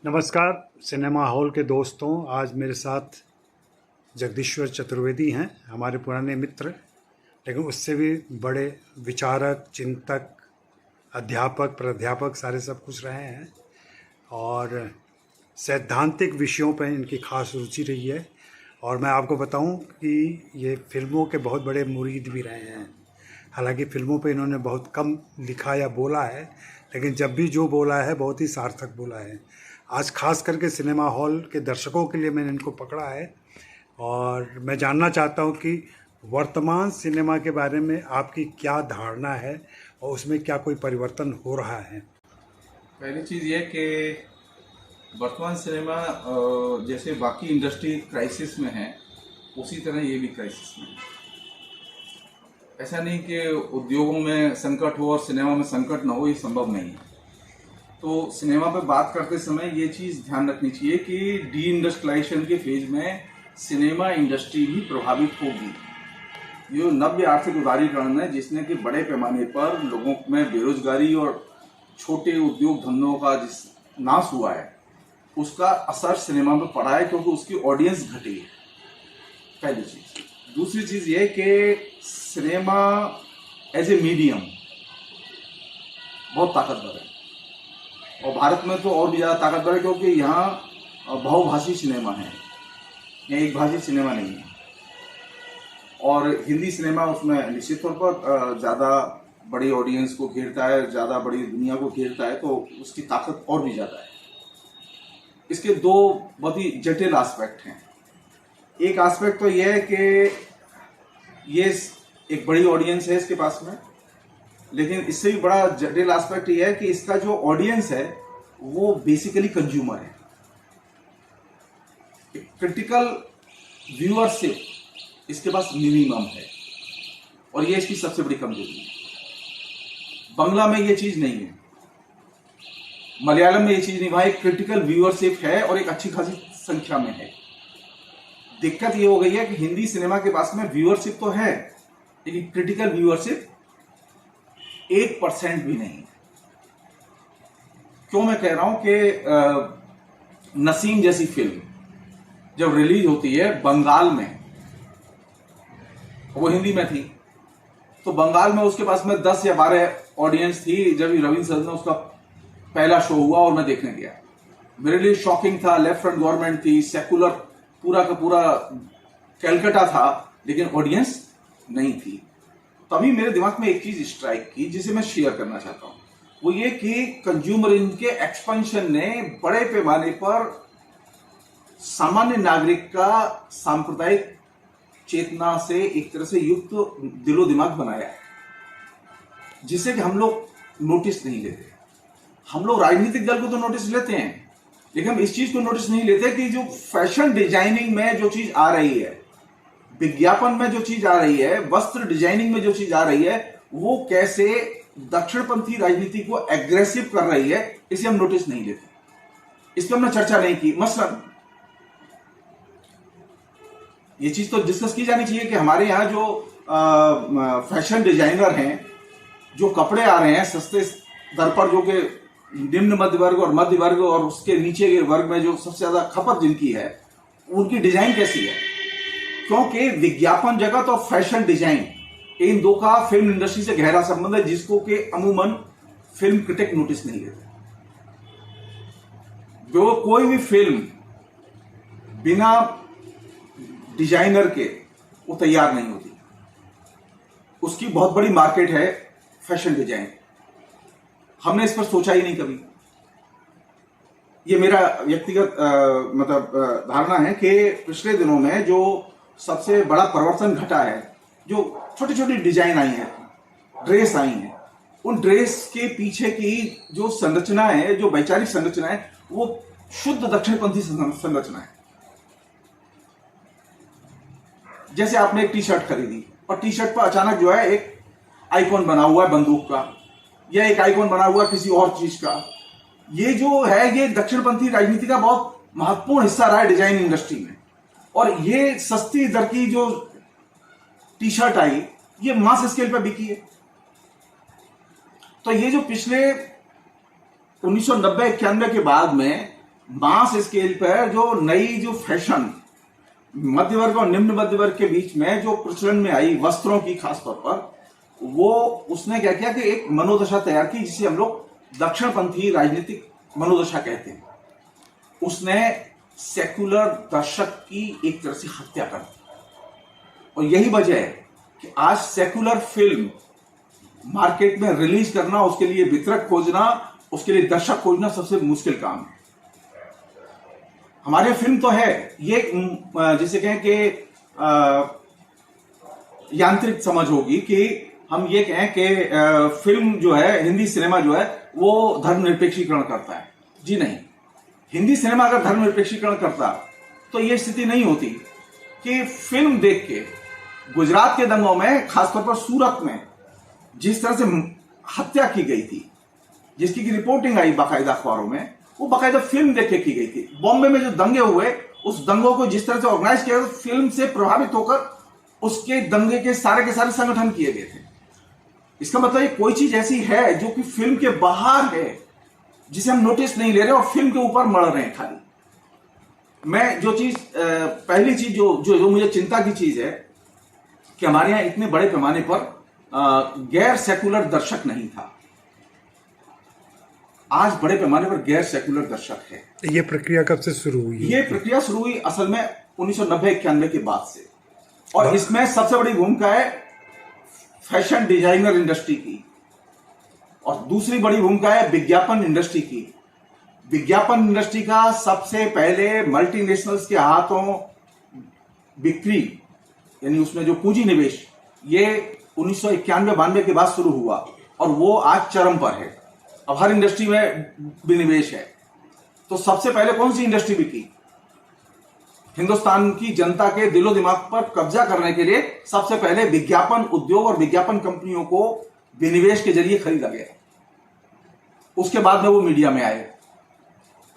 नमस्कार cinema hall के दोस्तों। आज मेरे साथ जगदीश्वर चतुर्वेदी हैं, हमारे पुराने मित्र, लेकिन उससे भी बड़े विचारक, चिंतक, अध्यापक, प्राध्यापक सारे सब कुछ रहे हैं और सैद्धांतिक विषयों पर इनकी खास रुचि रही है। और मैं आपको बताऊं कि ये फिल्मों के बहुत बड़े मुरीद भी रहे हैं। हालांकि फिल्मों पे इन्होंने बहुत कम लिखा या बोला है, लेकिन जब भी जो बोला है बहुत ही सार्थक बोला है। आज खास करके सिनेमा हॉल के दर्शकों के लिए मैंने इनको पकड़ा है और मैं जानना चाहता हूं कि वर्तमान सिनेमा के बारे में आपकी क्या धारणा है और उसमें क्या कोई परिवर्तन हो रहा है। पहली चीज़ ये कि वर्तमान सिनेमा जैसे बाकी इंडस्ट्री क्राइसिस में है, उसी तरह ये भी क्राइसिस में है। ऐसा नहीं कि उद्योगों में संकट हो और सिनेमा में संकट ना हो, ये संभव नहीं है। तो सिनेमा पे बात करते समय ये चीज़ ध्यान रखनी चाहिए कि डी इंडस्ट्रियलाइजेशन के फेज में सिनेमा इंडस्ट्री भी प्रभावित होगी। ये नव्य आर्थिक उदारीकरण है जिसने कि बड़े पैमाने पर लोगों में बेरोजगारी और छोटे उद्योग धंधों का जिस नाश हुआ है, उसका असर सिनेमा में पड़ा है, क्योंकि उसकी ऑडियंस घटी है। पहली चीज। दूसरी चीज ये कि सिनेमा एज ए मीडियम बहुत ताकतवर है, और भारत में तो और भी ज़्यादा ताकतवर है, क्योंकि यहाँ बहुभाषी सिनेमा है, यहाँ एक भाषी सिनेमा नहीं है। और हिंदी सिनेमा उसमें निश्चित तौर पर ज़्यादा बड़ी ऑडियंस को घेरता है, ज़्यादा बड़ी दुनिया को घेरता है, तो उसकी ताकत और भी ज़्यादा है। इसके दो बहुत ही जटिल एस्पेक्ट हैं। एक एस्पेक्ट तो यह है कि ये एक बड़ी ऑडियंस है इसके पास में, लेकिन इससे भी बड़ा जटिल एस्पेक्ट यह है कि इसका जो ऑडियंस है वो बेसिकली कंज्यूमर है। क्रिटिकल व्यूअरशिप इसके पास मिनिमम है, और ये इसकी सबसे बड़ी कमजोरी है। बंगला में ये चीज नहीं है, मलयालम में ये चीज नहीं, वहां एक क्रिटिकल व्यूअरशिप है और एक अच्छी खासी संख्या में है। दिक्कत ये हो गई है कि हिंदी सिनेमा के पास में व्यूअरशिप तो है, लेकिन क्रिटिकल व्यूअरशिप 1% भी नहीं। क्यों मैं कह रहा हूं कि नसीम जैसी फिल्म जब रिलीज होती है बंगाल में, वो हिंदी में थी, तो बंगाल में उसके पास में 10 या 12 ऑडियंस थी जब रविंद्र सर ने उसका पहला शो हुआ और मैं देखने गया। मेरे लिए शॉकिंग था। लेफ्ट फ्रंट गवर्नमेंट थी, सेकुलर पूरा का पूरा कैलकाटा था, लेकिन ऑडियंस नहीं थी। तभी मेरे दिमाग में एक चीज स्ट्राइक की जिसे मैं शेयर करना चाहता हूं, वो ये कि कंज्यूमरिज्म के एक्सपेंशन ने बड़े पैमाने पर सामान्य नागरिक का सांप्रदायिक चेतना से एक तरह से युक्त दिलो दिमाग बनाया है, जिसे कि हम लोग नोटिस नहीं लेते। हम लोग राजनीतिक दल को तो नोटिस लेते हैं, लेकिन हम इस चीज को नोटिस नहीं लेते कि जो फैशन डिजाइनिंग में जो चीज आ रही है, विज्ञापन में जो चीज आ रही है, वस्त्र डिजाइनिंग में जो चीज आ रही है, वो कैसे दक्षिणपंथी राजनीति को एग्रेसिव कर रही है, इसे हम नोटिस नहीं लेते। इस पर हमने चर्चा नहीं की। मसलन ये चीज तो डिस्कस की जानी चाहिए कि हमारे यहाँ जो फैशन डिजाइनर हैं, जो कपड़े आ रहे हैं सस्ते दर पर, जो कि निम्न मध्य वर्ग और मध्य वर्ग और उसके नीचे के वर्ग में जो सबसे ज्यादा खपत जिनकी है, उनकी डिजाइन कैसी है। क्योंकि विज्ञापन जगत और फैशन डिजाइन, इन दो का फिल्म इंडस्ट्री से गहरा संबंध है, जिसको कि अमूमन फिल्म क्रिटिक नोटिस नहीं लेते। जो कोई भी फिल्म बिना डिजाइनर के वो तैयार नहीं होती। उसकी बहुत बड़ी मार्केट है फैशन डिजाइन। हमने इस पर सोचा ही नहीं कभी। ये मेरा व्यक्तिगत धारणा है कि पिछले दिनों में जो सबसे बड़ा परिवर्तन घटा है, जो छोटी छोटी डिजाइन आई है, ड्रेस आई हैं, उन ड्रेस के पीछे की जो संरचना है, जो वैचारिक संरचना है, वो शुद्ध दक्षिणपंथी संरचना है। जैसे आपने एक टी शर्ट खरीदी और टी शर्ट पर अचानक जो है एक आइकॉन बना हुआ है बंदूक का, या एक आइकॉन बना हुआ किसी और चीज का। ये जो है, ये दक्षिणपंथी राजनीति का बहुत महत्वपूर्ण हिस्सा रहा है डिजाइन इंडस्ट्री में। और ये सस्ती दर की जो टी शर्ट आई, ये मास स्केल पर बिकी है। तो ये जो पिछले 1990-91 के बाद में मास स्केल पर जो नई जो फैशन मध्य वर्ग और निम्न मध्य वर्ग के बीच में जो प्रचलन में आई वस्त्रों की खासतौर पर, वो उसने क्या किया कि एक मनोदशा तैयार की जिसे हम लोग दक्षिणपंथी राजनीतिक मनोदशा कहते हैं। उसने सेकुलर दर्शक की एक तरह से हत्या कर दी, और यही वजह है कि आज सेकुलर फिल्म मार्केट में रिलीज करना, उसके लिए वितरक खोजना, उसके लिए दर्शक खोजना सबसे मुश्किल काम है। हमारे फिल्म तो है, ये जिसे कहें कि यांत्रिक समझ होगी कि हम ये कहें कि फिल्म जो है, हिंदी सिनेमा जो है वो धर्मनिरपेक्षीकरण करता है। जी नहीं, हिंदी सिनेमा अगर धर्मनिरपेक्षीकरण करता तो ये स्थिति नहीं होती कि फिल्म देख के गुजरात के दंगों में, खासतौर पर सूरत में जिस तरह से हत्या की गई थी, जिसकी की रिपोर्टिंग आई बाकायदा अखबारों में, वो बाकायदा फिल्म देख के की गई थी। बॉम्बे में जो दंगे हुए, उस दंगों को जिस तरह से ऑर्गेनाइज किया गया, फिल्म से प्रभावित होकर उसके दंगे के सारे संगठन किए गए थे। इसका मतलब ये कोई चीज ऐसी है जो कि फिल्म के बाहर है, जिसे हम नोटिस नहीं ले रहे और फिल्म के ऊपर मर रहे हैं खाली। मैं जो चीज पहली चीज जो मुझे चिंता की चीज है कि हमारे यहां इतने बड़े पैमाने पर गैर सेकुलर दर्शक नहीं था। आज बड़े पैमाने पर गैर सेकुलर दर्शक है। ये प्रक्रिया कब से शुरू हुई? ये प्रक्रिया शुरू हुई असल में 1990-91 के बाद से, और इसमें सबसे बड़ी भूमिका है फैशन डिजाइनर इंडस्ट्री की, और दूसरी बड़ी भूमिका है विज्ञापन इंडस्ट्री की। विज्ञापन इंडस्ट्री का सबसे पहले मल्टीनेशनल्स के हाथों बिक्री, यानी उसमें जो पूंजी निवेश, ये 1991-92 के बाद शुरू हुआ, और वो आज चरम पर है। अब हर इंडस्ट्री में विनिवेश है। तो सबसे पहले कौन सी इंडस्ट्री बिकी? हिंदुस्तान की जनता के दिलो दिमाग पर कब्जा करने के लिए सबसे पहले विज्ञापन उद्योग और विज्ञापन कंपनियों को विनिवेश के जरिए खरीदा गया। उसके बाद में वो मीडिया में आए।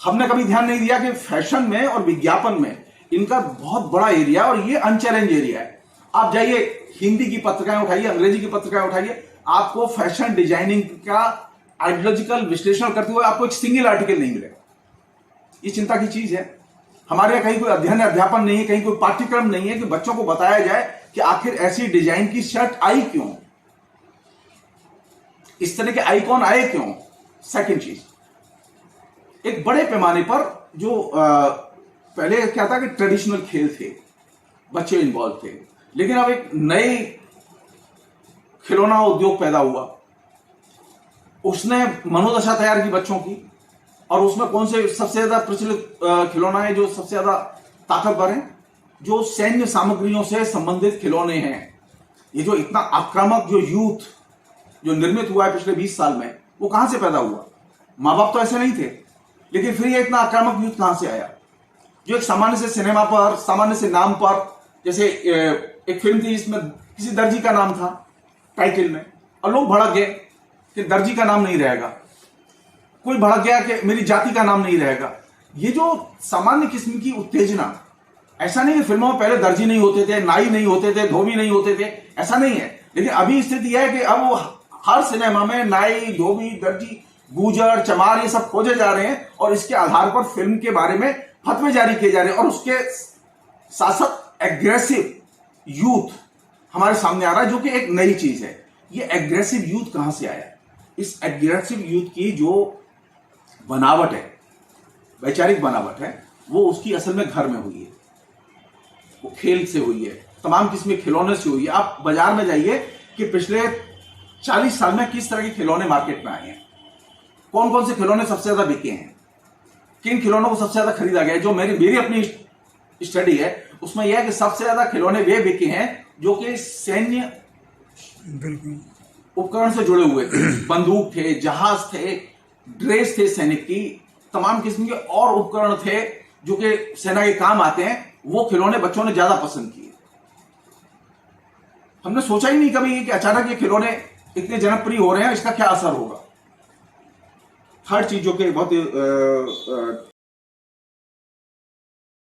हमने कभी ध्यान नहीं दिया कि फैशन में और विज्ञापन में इनका बहुत बड़ा एरिया, और ये अनचैलेंज एरिया है। आप जाइए, हिंदी की पत्रिकाएं उठाइए, अंग्रेजी की पत्रिकाएं उठाइए, आपको फैशन डिजाइनिंग का आइडियोलॉजिकल विश्लेषण करते हुए आपको एक सिंगल आर्टिकल नहीं मिलेगा। ये चिंता की चीज है। हमारे यहाँ कहीं कोई अध्ययन अध्यापन नहीं है, कहीं कोई पाठ्यक्रम नहीं है कि बच्चों को बताया जाए कि आखिर ऐसी डिजाइन की शर्ट आई क्यों, इस तरह के आइकॉन आए क्यों। सेकंड चीज, एक बड़े पैमाने पर जो पहले क्या था कि ट्रेडिशनल खेल थे, बच्चे इन्वॉल्व थे, लेकिन अब एक नए खिलौना उद्योग पैदा हुआ। उसने मनोदशा तैयार की बच्चों की, और उसमें कौन से सबसे ज्यादा प्रचलित खिलौना है, जो सबसे ज्यादा ताकतवर है, जो सैन्य सामग्रियों से संबंधित खिलौने हैं। ये जो इतना आक्रामक जो यूथ जो निर्मित हुआ है पिछले 20 साल में, वो कहां से पैदा हुआ? माँ बाप तो ऐसे नहीं थे, लेकिन फिर ये इतना आक्रामक यूथ कहां से आया? जो एक सामान्य से सिनेमा पर, सामान्य से नाम पर, जैसे एक फिल्म थी जिसमें किसी दर्जी का नाम था टाइटल में, और लोग भड़क गए कि दर्जी का नाम नहीं रहेगा। कोई भड़क गया कि मेरी जाति का नाम नहीं रहेगा। ये जो सामान्य किस्म की उत्तेजना, ऐसा नहीं है फिल्मों में पहले दर्जी नहीं होते थे, नाई नहीं होते थे, धोबी नहीं होते थे, ऐसा नहीं है। लेकिन अभी स्थिति है कि अब वो हर सिनेमा में नाई, धोबी, दर्जी, गुजर, चमार, ये सब खोजे जा रहे हैं, और इसके आधार पर फिल्म के बारे में फतवे जारी किए जा रहे हैं। और उसके साथ साथ एग्रेसिव यूथ हमारे सामने आ रहा है, जो कि एक नई चीज है। ये एग्रेसिव यूथ कहां से आया? इस एग्रेसिव यूथ की जो बनावट है, वैचारिक बनावट है, वो उसकी असल में घर में हुई है, वो खेल से हुई है, तमाम किस्म के खिलौने से हुई है। आप बाजार में जाइए कि पिछले 40 साल में किस तरह के खिलौने मार्केट में आए हैं, कौन कौन से खिलौने सबसे ज्यादा बिके हैं, किन खिलौनों को सबसे ज्यादा खरीदा गया है। जो मेरी अपनी स्टडी है उसमें यह है कि सबसे ज्यादा खिलौने वे बिके हैं जो कि सैन्य उपकरण से जुड़े हुए थे। बंदूक थे, जहाज थे, ड्रेस थे सैनिक की, तमाम किस्म के और उपकरण थे जो कि सेना के काम आते हैं। वो खिलौने बच्चों ने ज्यादा पसंद किए। हमने सोचा ही नहीं कभी कि अचानक ये खिलौने इतने जनप्रिय हो रहे हैं, इसका क्या असर होगा। थर्ड चीज जो कि बहुत